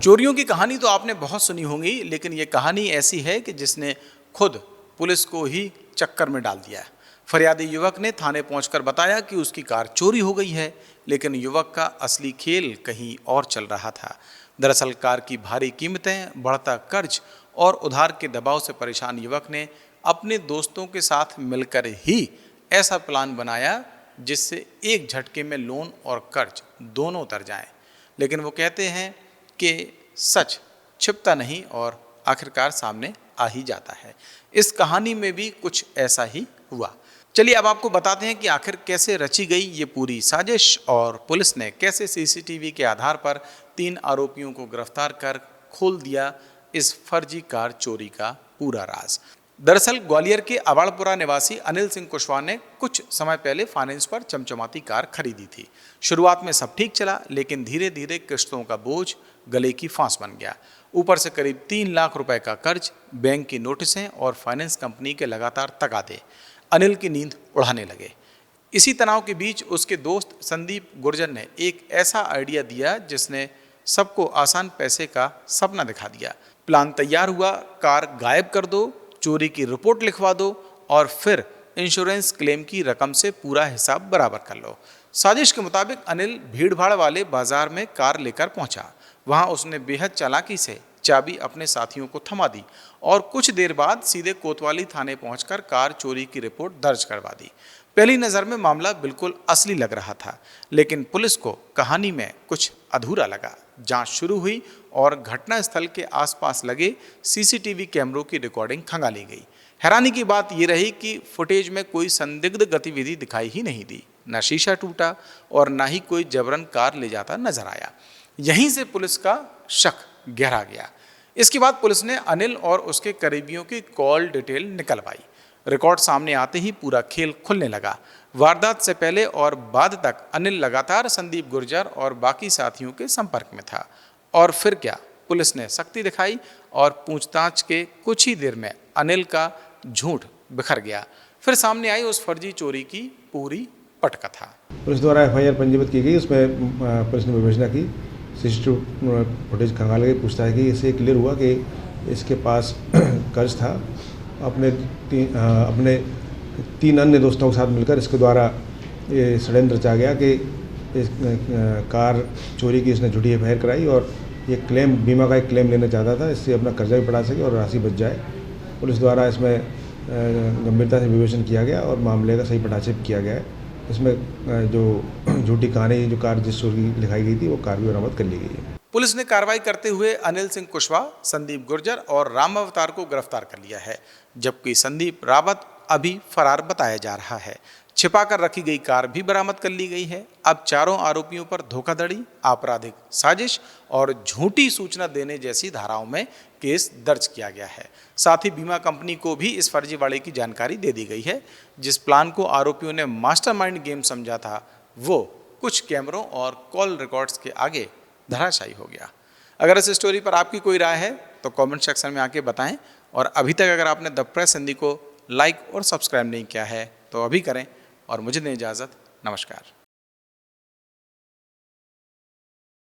चोरियों की कहानी तो आपने बहुत सुनी होगी, लेकिन ये कहानी ऐसी है कि जिसने खुद पुलिस को ही चक्कर में डाल दिया है। फरियादी युवक ने थाने पहुंचकर बताया कि उसकी कार चोरी हो गई है, लेकिन युवक का असली खेल कहीं और चल रहा था। दरअसल कार की भारी कीमतें, बढ़ता कर्ज और उधार के दबाव से परेशान युवक ने अपने दोस्तों के साथ मिलकर ही ऐसा प्लान बनाया जिससे एक झटके में लोन और कर्ज दोनों उतर जाएं। लेकिन वो कहते हैं कि सच छिपता नहीं और आखिरकार सामने आ ही जाता है। इस कहानी में भी कुछ ऐसा ही हुआ। चलिए अब आपको बताते हैं कि आखिर कैसे रची गई ये पूरी साजिश और पुलिस ने कैसे सीसीटीवी के आधार पर 3 आरोपियों को गिरफ्तार कर खोल दिया इस फर्जी कार चोरी का पूरा राज। दरअसल ग्वालियर के अवाड़पुरा निवासी अनिल सिंह कुशवाहा ने कुछ समय पहले फाइनेंस पर चमचमाती कार खरीदी थी। शुरुआत में सब ठीक चला, लेकिन धीरे धीरे किस्तों का बोझ गले की फांस बन गया। ऊपर से करीब 3 लाख रुपए का कर्ज, बैंक की नोटिसें और फाइनेंस कंपनी के लगातार तगादे अनिल की नींद उड़ाने लगे। इसी तनाव के बीच उसके दोस्त संदीप गुर्जर ने एक ऐसा आइडिया दिया जिसने सबको आसान पैसे का सपना दिखा दिया। प्लान तैयार हुआ, कार गायब कर दो, चोरी की रिपोर्ट लिखवा दो और फिर इंश्योरेंस क्लेम की रकम से पूरा हिसाब बराबर कर लो। साजिश के मुताबिक अनिल भीड़भाड़ वाले बाजार में कार लेकर पहुंचा। वहां उसने बेहद चालाकी से चाबी अपने साथियों को थमा दी और कुछ देर बाद सीधे कोतवाली थाने पहुंचकर कार चोरी की रिपोर्ट दर्ज करवा दी। पहली नज़र में मामला बिल्कुल असली लग रहा था, लेकिन पुलिस को कहानी में कुछ अधूरा लगा। जांच शुरू हुई और घटनास्थल के आसपास लगे सीसीटीवी कैमरों की रिकॉर्डिंग खंगाली गई। हैरानी की बात यह रही कि फुटेज में कोई संदिग्ध गतिविधि दिखाई ही नहीं दी, न शीशा टूटा और न ही कोई जबरन कार ले जाता नजर आया। यहीं से पुलिस का शक गहरा गया। इसके बाद पुलिस ने अनिल और उसके करीबियों की कॉल डिटेल निकलवाई। रिकॉर्ड सामने आते ही पूरा खेल खुलने लगा। वारदात से पहले और बाद तक अनिल लगातार संदीप गुर्जर और बाकी साथियों के संपर्क में था। और फिर क्या, पुलिस ने सख्ती दिखाई और पूछताछ के कुछ ही देर में अनिल का झूठ बिखर गया। फिर सामने आई उस फर्जी चोरी की पूरी पटकथा। पुलिस द्वारा एफआईआर पंजीबद्ध की गई। उसमें पुलिस ने विवेचना की, सीसीटीवी फुटेज खंगाल गई, पूछताछ की। इससे क्लियर हुआ कि इसके पास कर्ज था। अपने 3 अन्य दोस्तों के साथ मिलकर इसके द्वारा ये षड्यंत्र रचा गया कि इस कार चोरी की इसने झूठी एफआईआर कराई और ये क्लेम, बीमा का एक क्लेम लेना चाहता था, इससे अपना कर्जा भी बढ़ा सके और राशि बच जाए। पुलिस द्वारा इसमें गंभीरता से विवेचन किया गया और मामले का सही पटाक्षेप किया गया है। इसमें जो झूठी कहानी, जो कार जिस चोरी लिखाई गई थी, वो कार भी बरामद कर ली गई है। पुलिस ने कार्रवाई करते हुए अनिल सिंह कुशवाहा, संदीप गुर्जर और राम अवतार को गिरफ्तार कर लिया है, जबकि संदीप रावत अभी फरार बताया जा रहा है। छिपाकर रखी गई कार भी बरामद कर ली गई है। अब चारों आरोपियों पर धोखाधड़ी, आपराधिक साजिश और झूठी सूचना देने जैसी धाराओं में केस दर्ज किया गया है। साथ ही बीमा कंपनी को भी इस फर्जीवाड़े की जानकारी दे दी गई है। जिस प्लान को आरोपियों ने मास्टरमाइंड गेम समझा था, वो कुछ कैमरों और कॉल रिकॉर्ड्स के आगे धराशायी हो गया। अगर इस स्टोरी पर आपकी कोई राय है तो कमेंट सेक्शन में आके बताएं। और अभी तक अगर आपने द प्रेस हिंदी को लाइक और सब्सक्राइब नहीं किया है तो अभी करें। और मुझे दें इजाज़त। नमस्कार।